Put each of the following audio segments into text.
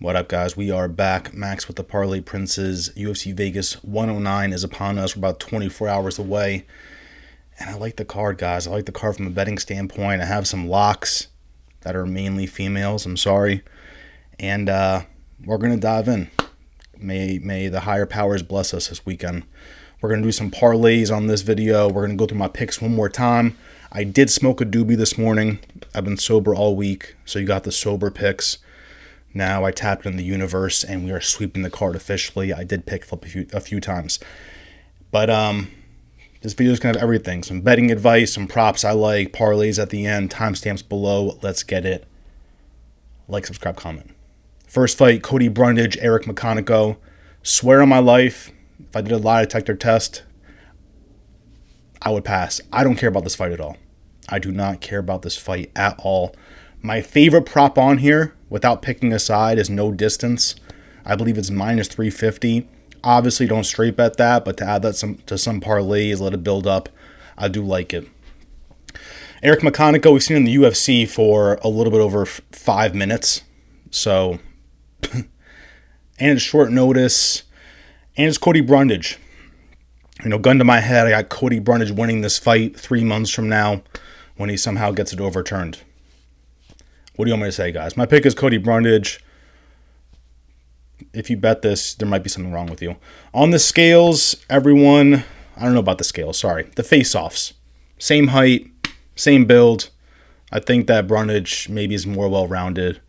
What up, guys? We are back. Max with the Parlay Princes. UFC Vegas 109 is upon us. We're about 24 hours away. And I like the card, guys. I like the card from a betting standpoint. I have some locks that are mainly females. I'm sorry. And we're going to dive in. May the higher powers bless us this weekend. We're going to do some parlays on this video. We're going to go through my picks one more time. I did smoke a doobie this morning. I've been sober all week, so you got the sober picks. Now I tapped in the universe, and we are sweeping the card officially. I did pick flip a few times. But this video is kind of everything. Some betting advice, some props I like, parlays at the end, timestamps below. Let's get it. Like, subscribe, comment. First fight, Cody Brundage, Eryk McConic. Swear on my life, if I did a lie detector test, I would pass. I don't care about this fight at all. I do not care about this fight at all. My favorite prop on here, without picking a side, is no distance. I believe it's minus 350. Obviously, don't straight bet that, but to add that to some parlays, let it build up, I do like it. Eryk McConic, we've seen in the UFC for a little bit over 5 minutes. So, and it's short notice. And it's Cody Brundage. You know, gun to my head, I got Cody Brundage winning this fight 3 months from now when he somehow gets it overturned. What do you want me to say, guys? My pick is Cody Brundage. If you bet this, there might be something wrong with you. On the scales, everyone, I don't know about the scales, sorry. The face-offs. Same height, same build. I think that Brundage maybe is more well-rounded.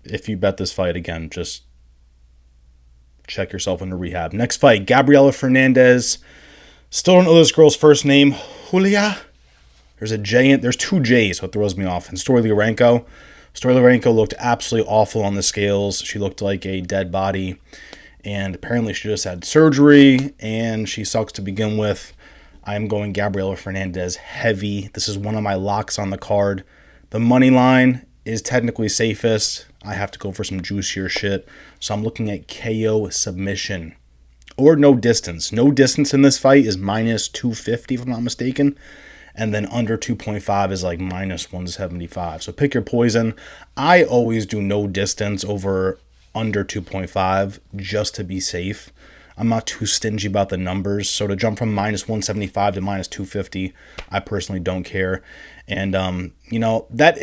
If you bet this fight, again, just check yourself into rehab. Next fight, Gabriella Fernandez. Still don't know this girl's first name. Julija? There's a J in, there's two J's, so it throws me off. And Stoliaranko. Stoliaranko looked absolutely awful on the scales. She looked like a dead body. And apparently she just had surgery, and she sucks to begin with. I'm going Gabriella Fernandez heavy. This is one of my locks on the card. The money line is technically safest. I have to go for some juicier shit. So I'm looking at KO submission. Or no distance. No distance in this fight is minus 250, if I'm not mistaken. And then under 2.5 is like minus 175. So pick your poison. I always do no distance over under 2.5 just to be safe. I'm not too stingy about the numbers. So to jump from minus 175 to minus 250, I personally don't care. And, you know, that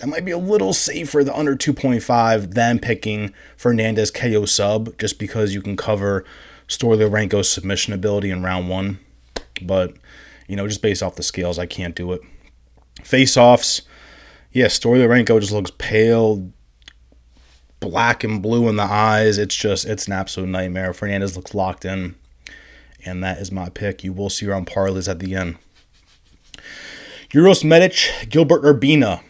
might be a little safer, the under 2.5, than picking Fernandez KO sub, just because you can cover Stoliaranko's submission ability in round one. But, you know, just based off the scales, I can't do it. Face-offs, yeah, Stoliaranko just looks pale, black and blue in the eyes. It's an absolute nightmare. Fernandez looks locked in, and that is my pick. You will see her on parlays at the end. Uros Medic, Gilbert Urbina.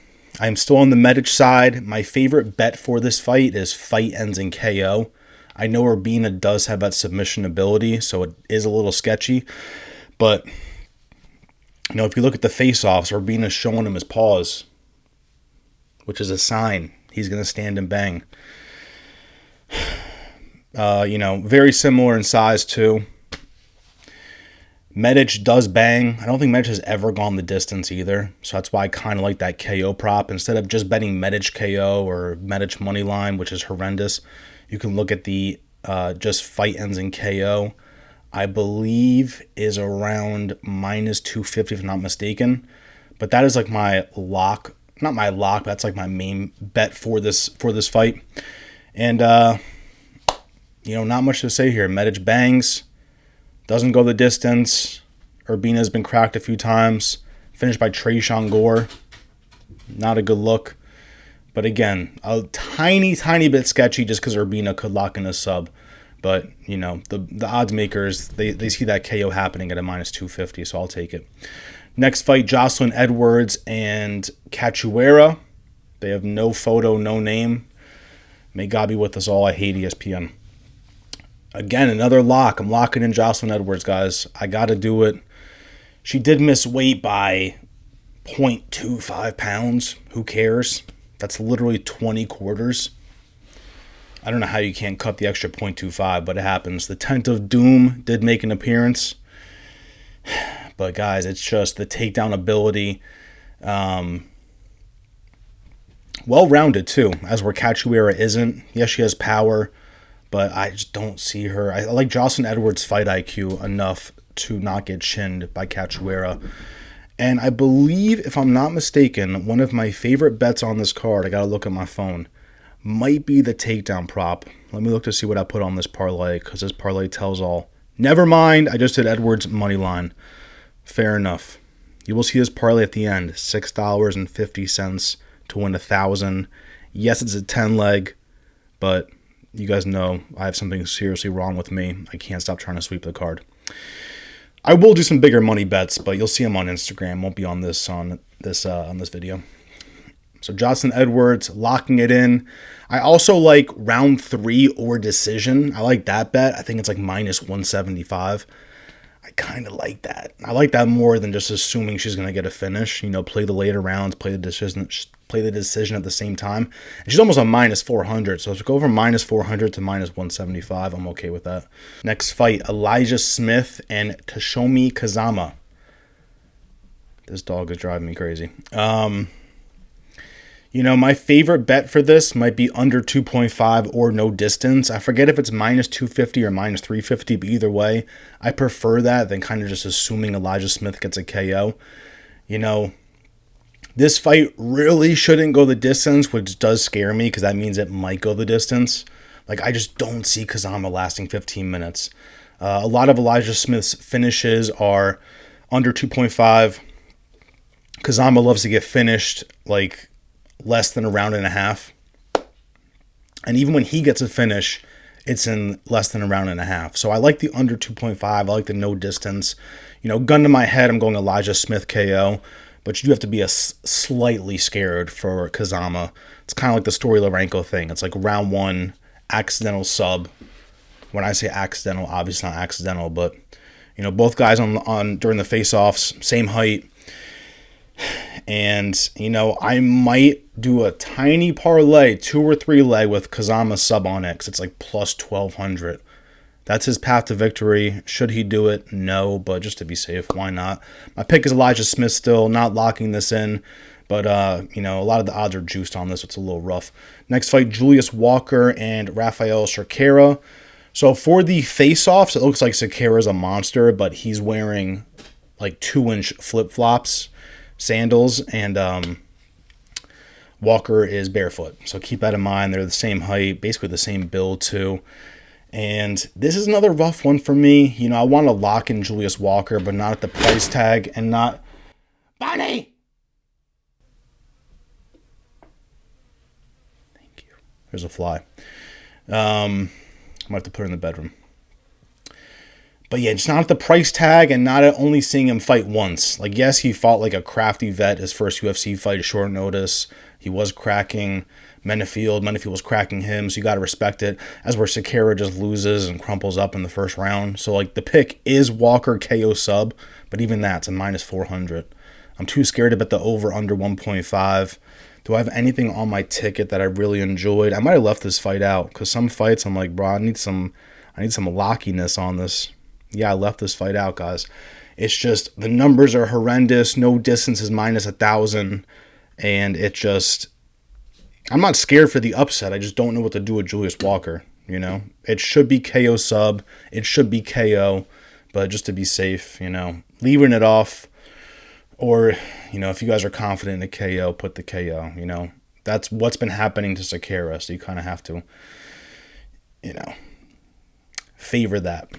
I am still on the Medic side. My favorite bet for this fight is fight ends in KO. I know Urbina does have that submission ability, so it is a little sketchy. But, you know, if you look at the face-offs, Urbina's showing him his paws, which is a sign he's going to stand and bang. You know, very similar in size, too. Medic does bang. I don't think Medic has ever gone the distance either. So that's why I kind of like that KO prop. Instead of just betting Medic KO or Medic money line, which is horrendous, you can look at the just fight ends in KO. I believe is around minus 250 if I'm not mistaken. But that is like my lock. Not my lock, but that's like my main bet for this fight. And, you know, not much to say here. Medic bangs. Doesn't go the distance. Urbina has been cracked a few times. Finished by Trayshawn Gore. Not a good look. But again, a tiny bit sketchy just because Urbina could lock in a sub. But, you know, the odds makers, they see that KO happening at a minus 250, so I'll take it. Next fight, Joselyne Edwards and Cachoeira. They have no photo, no name. May God be with us all. I hate ESPN. Again, another lock. I'm locking in Joselyne Edwards, guys. I got to do it. She did miss weight by 0.25 pounds. Who cares? That's literally 20 quarters. I don't know how you can't cut the extra 0.25, but it happens. The Tent of Doom did make an appearance. But, guys, it's just the takedown ability. Well-rounded, too, as where Cachoeira isn't. Yes, she has power, but I just don't see her. I like Joselyne Edwards' fight IQ enough to not get chinned by Cachoeira. And I believe, if I'm not mistaken, one of my favorite bets on this card, I gotta look at my phone, might be the takedown prop. Let me look to see what I put on this parlay, because this parlay tells all. Never mind, I just did Edwards' money line. Fair enough. You will see this parlay at the end, $6.50 to win 1,000. Yes, it's a 10 leg, but you guys know I have something seriously wrong with me. I can't stop trying to sweep the card. I will do some bigger money bets, but you'll see them on Instagram. Won't be on this video. So Joselyne Edwards locking it in. I also like round 3 or decision. I like that bet. I think it's like minus 175. I kind of like that. I like that more than just assuming she's going to get a finish. You know, play the later rounds, play the decision at the same time. And she's almost a minus 400. So if we go from minus 400 to minus 175, I'm okay with that. Next fight, Elijah Smith and Toshiomi Kazama. This dog is driving me crazy. You know, my favorite bet for this might be under 2.5 or no distance. I forget if it's minus 250 or minus 350, but either way, I prefer that than kind of just assuming Elijah Smith gets a KO. You know, this fight really shouldn't go the distance, which does scare me because that means it might go the distance. Like, I just don't see Kazama lasting 15 minutes. A lot of Elijah Smith's finishes are under 2.5. Kazama loves to get finished, like, less than a round and a half. And even when he gets a finish, it's in less than a round and a half. So I like the under 2.5. I like the no distance. You know, gun to my head, I'm going Elijah Smith KO. But you do have to be slightly scared for Kazama. It's kind of like the Stoliaranko thing. It's like round 1, accidental sub. When I say accidental, obviously not accidental. But, you know, both guys on during the face-offs, same height. And, you know, I might do a tiny parlay, 2 or 3 leg with Kazama sub on X. It's like plus 1,200. That's his path to victory. Should he do it? No, but just to be safe, why not? My pick is Elijah Smith still, not locking this in. But, you know, a lot of the odds are juiced on this, so it's a little rough. Next fight, Julius Walker and Rafael Cerqueira. So for the face-offs, it looks like Cerqueira's a monster, but he's wearing like 2-inch flip-flops, sandals, and Walker is barefoot. So keep that in mind. They're the same height, basically the same build too. And this is another rough one for me. You know, I want to lock in Julius Walker, but not at the price tag and not... Bonnie! Thank you. There's a fly. I might have to put her in the bedroom. But yeah, it's not at the price tag and not at only seeing him fight once. Like, yes, he fought like a crafty vet his first UFC fight, short notice. He was cracking Menefield. Menefield was cracking him, so you got to respect it. As where Cerqueira just loses and crumples up in the first round. So, like, the pick is Walker KO sub, but even that's a minus 400. I'm too scared to bet the over under 1.5. Do I have anything on my ticket that I really enjoyed? I might have left this fight out because some fights I'm like, bro, I need some lockiness on this. Yeah, I left this fight out, guys. It's just the numbers are horrendous. No distance is minus 1,000. And it just... I'm not scared for the upset. I just don't know what to do with Julius Walker, you know? It should be KO sub. It should be KO. But just to be safe, you know, leaving it off. Or, you know, if you guys are confident in a KO, put the KO, you know? That's what's been happening to Cerqueira. So you kind of have to, you know, favor that.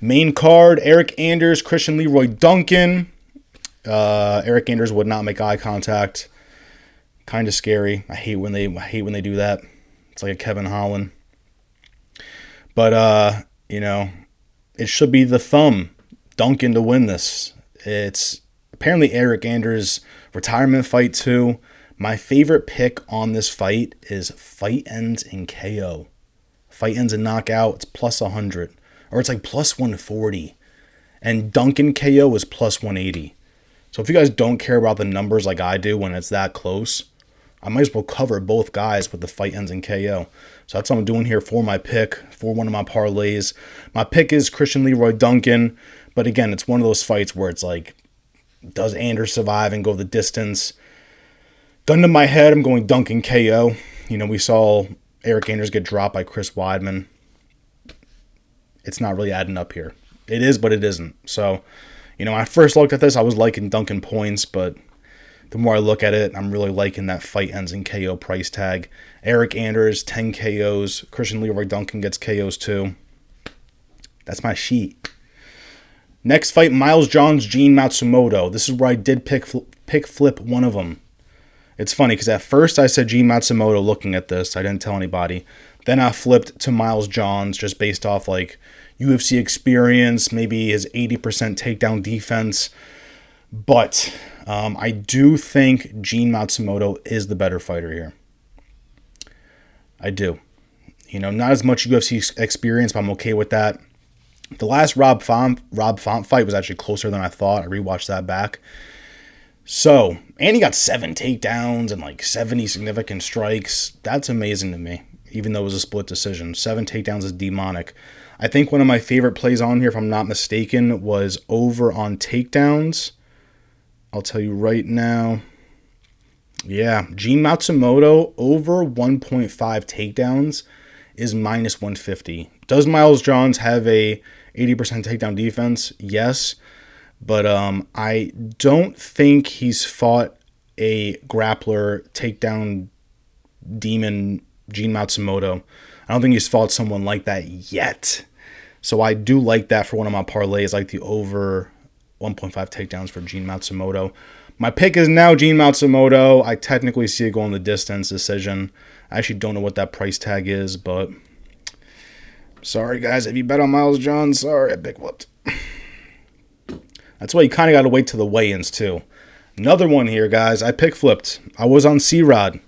Main card, Eryk Anders, Christian Leroy Duncan. Eryk Anders would not make eye contact. Kind of scary. I hate when they do that. It's like a Kevin Holland. But you know, it should be the thumb Duncan to win this. It's apparently Eryk Anders' retirement fight too. My favorite pick on this fight is fight ends in KO. Fight ends in knockout. It's plus 100. Or it's like plus 140. And Duncan KO is plus 180. So if you guys don't care about the numbers like I do when it's that close, I might as well cover both guys with the fight ends in KO. So that's what I'm doing here for my pick, for one of my parlays. My pick is Christian Leroy Duncan. But again, it's one of those fights where it's like, does Anders survive and go the distance? Gun to my head, I'm going Duncan KO. You know, we saw Eryk Anders get dropped by Chris Weidman. It's not really adding up here. It is, but it isn't. So, you know, when I first looked at this, I was liking Duncan points, but the more I look at it, I'm really liking that fight ends in KO price tag. Eryk Anders, 10 KOs. Christian Leroy Duncan gets KOs too. That's my sheet. Next fight, Miles Johns, Gene Matsumoto. This is where I did pick flip one of them. It's funny because at first I said Gene Matsumoto looking at this. I didn't tell anybody. Then I flipped to Miles Johns just based off like UFC experience, maybe his 80% takedown defense. But I do think Gene Matsumoto is the better fighter here. I do. You know, not as much UFC experience, but I'm okay with that. The last Rob Font fight was actually closer than I thought. I rewatched that back. So, and he got 7 takedowns and like 70 significant strikes. That's amazing to me, even though it was a split decision. 7 takedowns is demonic. I think one of my favorite plays on here, if I'm not mistaken, was over on takedowns. I'll tell you right now. Yeah, Gene Matsumoto over 1.5 takedowns is minus 150. Does Miles Johns have a 80% takedown defense? Yes. But I don't think he's fought a grappler takedown demon, Gene Matsumoto. I don't think he's fought someone like that yet. So I do like that for one of my parlays, like the over 1.5 takedowns for Gene Matsumoto. My pick is now Gene Matsumoto. I technically see it going the distance decision. I actually don't know what that price tag is, but sorry guys, if you bet on Miles Johns, sorry, I big whooped. That's why you kind of got to wait till the weigh-ins too. Another one here, guys. I pick flipped. I was on C-Rod,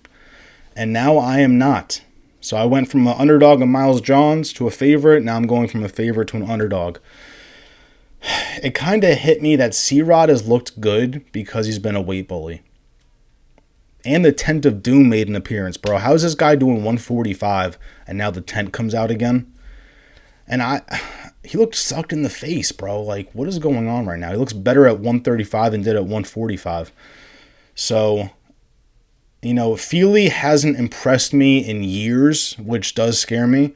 and now I am not. So I went from an underdog of Miles Johns to a favorite. Now I'm going from a favorite to an underdog. It kind of hit me that C-Rod has looked good because he's been a weight bully. And the Tent of Doom made an appearance, bro. How is this guy doing 145 and now the tent comes out again? And he looked sucked in the face, bro. Like, what is going on right now? He looks better at 135 than did at 145. So, you know, Fili hasn't impressed me in years, which does scare me.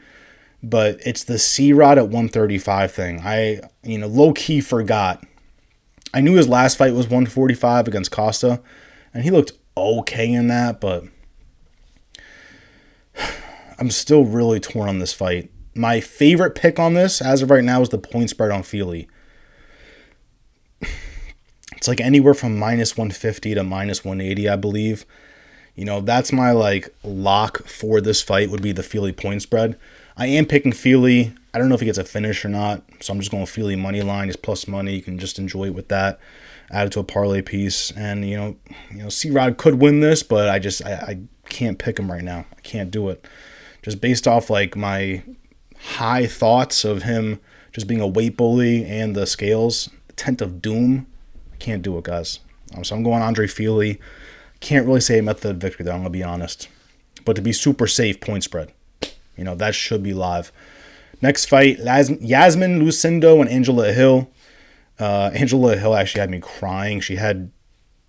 But it's the C-Rod at 135 thing. I, low-key forgot. I knew his last fight was 145 against Costa, and he looked okay in that, but I'm still really torn on this fight. My favorite pick on this, as of right now, is the point spread on Fili. It's like anywhere from minus 150 to minus 180, I believe. You know, that's my lock for this fight would be the Fili point spread. I am picking Fili. I don't know if he gets a finish or not, so I'm just going Fili money line. He's plus money. You can just enjoy it with that. Add it to a parlay piece, and C-Rod could win this, but I can't pick him right now. I can't do it, just based off my high thoughts of him just being a weight bully and the scales. Tent of Doom. I can't do it, guys. So I'm going Andre Fili. Can't really say a method of victory, though, I'm going to be honest. But to be super safe, point spread. That should be live. Next fight, Iasmin, Lucindo, and Angela Hill. Angela Hill actually had me crying. She had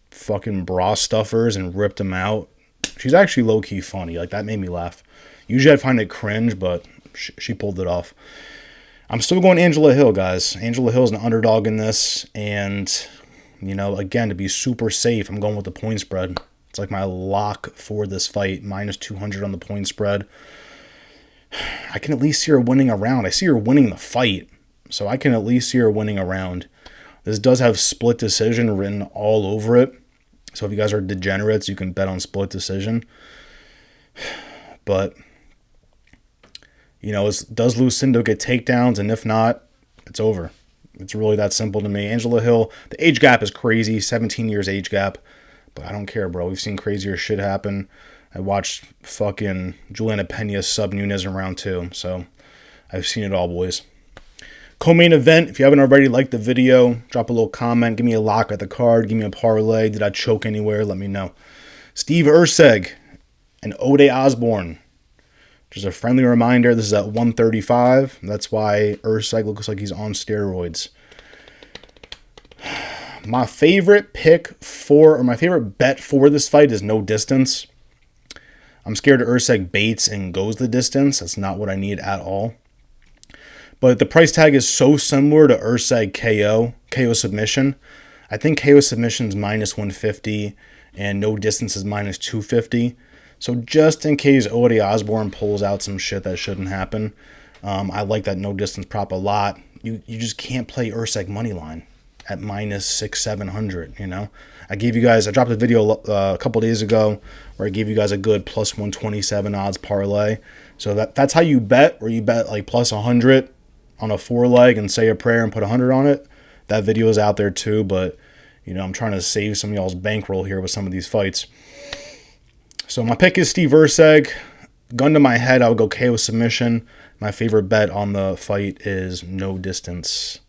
fucking bra stuffers and ripped them out. She's actually low-key funny. That made me laugh. Usually I'd find it cringe, but she pulled it off. I'm still going Angela Hill, guys. Angela Hill's an underdog in this. And, again, to be super safe, I'm going with the point spread. It's like my lock for this fight. Minus 200 on the point spread. I can at least see her winning a round. I see her winning the fight, so I can at least see her winning a round. This does have split decision written all over it, so if you guys are degenerates, you can bet on split decision. But, does Lucindo get takedowns, and if not, it's over. It's really that simple to me. Angela Hill, the age gap is crazy, 17 years age gap, but I don't care, bro. We've seen crazier shit happen. I watched fucking Juliana Pena sub Nunes in round 2. So I've seen it all, boys. Co-main event. If you haven't already, like the video. Drop a little comment. Give me a lock at the card. Give me a parlay. Did I choke anywhere? Let me know. Steve Erceg and Ode Osbourne. Just a friendly reminder. This is at 135. That's why Erceg looks like he's on steroids. My favorite pick for, or my favorite bet for this fight is no distance. I'm scared Erceg baits and goes the distance. That's not what I need at all. But the price tag is so similar to Erceg KO submission. I think KO submission is minus 150 and no distance is minus 250. So just in case Osbourne pulls out some shit that shouldn't happen, I like that no distance prop a lot. You just can't play Erceg money line at minus 600-700, you know. I dropped a video a couple days ago where I gave you guys a good plus 127 odds parlay. So that's how you bet, where you bet like plus 100 on a 4-leg and say a prayer and put 100 on it. That video is out there too, but you know, I'm trying to save some of y'all's bankroll here with some of these fights. So my pick is Steve Erceg. Gun to my head, I would go KO submission. My favorite bet on the fight is no distance.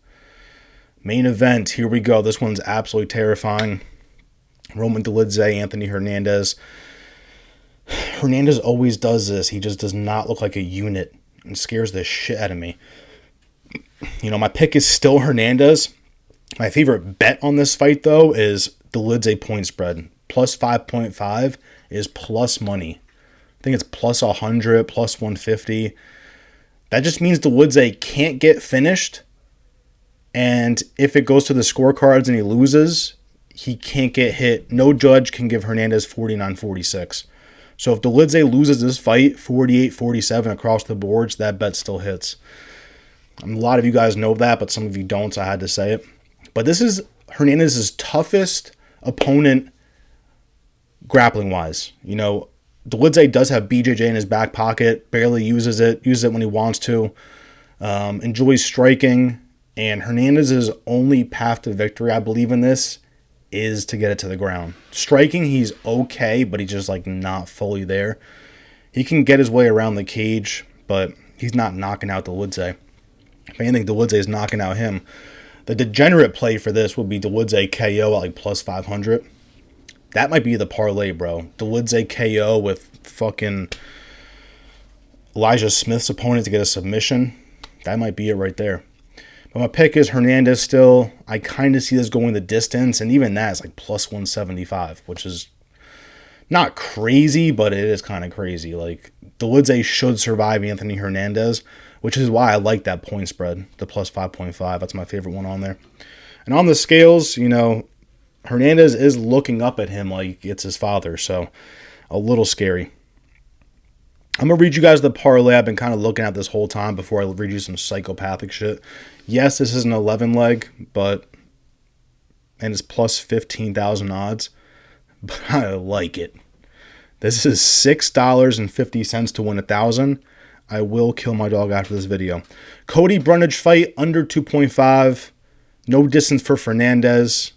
Main event, here we go. This one's absolutely terrifying. Roman Dolidze, Anthony Hernandez. Hernandez always does this. He just does not look like a unit and scares the shit out of me. You know, my pick is still Hernandez. My favorite bet on this fight, though, is Dolidze point spread. Plus 5.5 is plus money. I think it's plus 100, plus 150. That just means Dolidze can't get finished. And if it goes to the scorecards and he loses, he can't get hit. No judge can give Hernandez 49-46. So if Dolidze loses this fight 48-47 across the boards, that bet still hits. A lot of you guys know that, but some of you don't, so I had to say it. But this is Hernandez's toughest opponent grappling-wise. You know, Dolidze does have BJJ in his back pocket, barely uses it when he wants to, enjoys striking, and Hernandez's only path to victory, I believe in this, is to get it to the ground. Striking, he's okay, but he's just like not fully there. He can get his way around the cage, but he's not knocking out Dolidze. If anything, Dolidze is knocking out him. The degenerate play for this would be Dolidze KO at like plus 500. That might be the parlay, bro. Dolidze KO with fucking Elijah Smith's opponent to get a submission. That might be it right there. But my pick is Hernandez still. I kind of see this going the distance, and even that is like plus 175, which is not crazy, but it is kind of crazy. Like, Dolidze should survive Anthony Hernandez, which is why I like that point spread, the plus 5.5. That's my favorite one on there. And on the scales, you know, Hernandez is looking up at him like it's his father, so a little scary. I'm going to read you guys the parlay I've been kind of looking at this whole time before I read you some psychopathic shit. Yes, this is an 11-leg, and it's plus 15,000 odds, but I like it. This is $6.50 to win 1,000. I will kill my dog after this video. Cody Brundage fight under 2.5. No distance for Fernandez.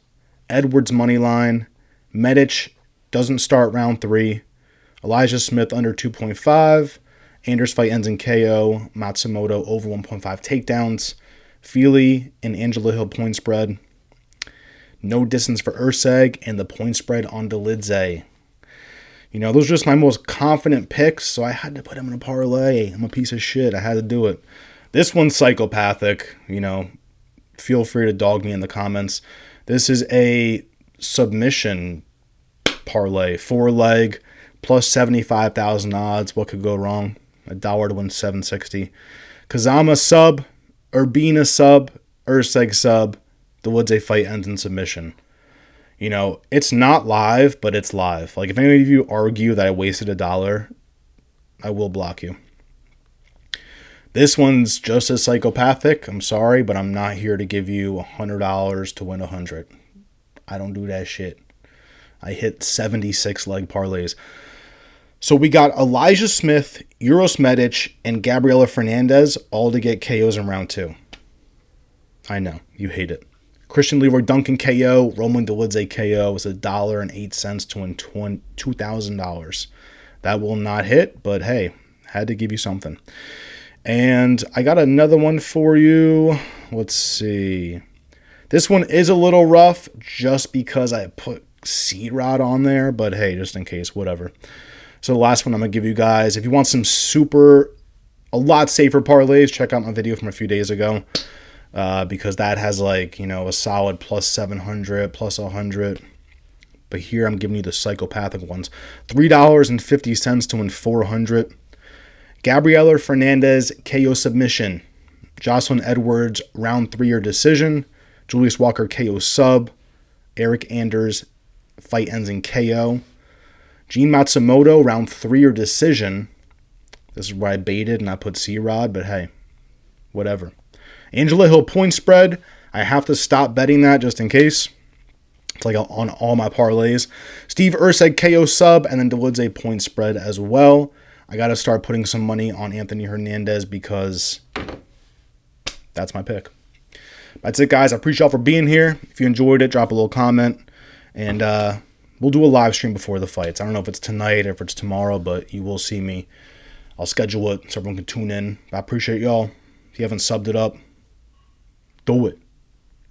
Edwards money line. Medic doesn't start round 3. Elijah Smith under 2.5. Anders fight ends in KO. Matsumoto over 1.5 takedowns. Fili and Angela Hill point spread. No distance for Erceg and the point spread on Dolidze. You know, those are just my most confident picks, so I had to put him in a parlay. I'm a piece of shit. I had to do it. This one's psychopathic. You know, feel free to dog me in the comments. This is a submission parlay. 4-leg, plus 75,000 odds. What could go wrong? $1 to win 760. Kazama sub, Urbina sub, Erceg sub. Dolidze fight ends in submission. You know, it's not live, but it's live. Like, if any of you argue that I wasted $1, I will block you. This one's just as psychopathic. I'm sorry, but I'm not here to give you $100 to win 100. I don't do that shit. I hit 76 leg parlays. So we got Elijah Smith, Uros Medic, and Gabriella Fernandez all to get KOs in round 2. I know, you hate it. Christian Leroy Duncan KO, Roman Dolidze KO is $1.08 to win $2,000. That will not hit, but hey, had to give you something. And I got another one for you. Let's see. This one is a little rough just because I put Seed Rod on there, but hey, just in case, whatever. So the last one I'm going to give you guys, if you want some a lot safer parlays, check out my video from a few days ago. because that has like, you know, a solid plus 700, plus 100. But here I'm giving you the psychopathic ones. $3.50 to win 400. Gabriella Fernandez KO submission. Joselyne Edwards round 3 or decision. Julius Walker KO sub. Eryk Anders fight ends in KO. Jean Matsumoto round 3 or decision. This is where I baited and I put C-Rod, but hey, whatever. Angela Hill point spread. I have to stop betting that just in case. It's like on all my parlays. Steve Erceg KO sub, and then Dolidze point spread as well. I got to start putting some money on Anthony Hernandez because that's my pick. That's it, guys. I appreciate y'all for being here. If you enjoyed it, drop a little comment. And we'll do a live stream before the fights. I don't know if it's tonight or if it's tomorrow, but you will see me. I'll schedule it so everyone can tune in. I appreciate y'all. If you haven't subbed it up, do it.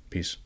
Peace.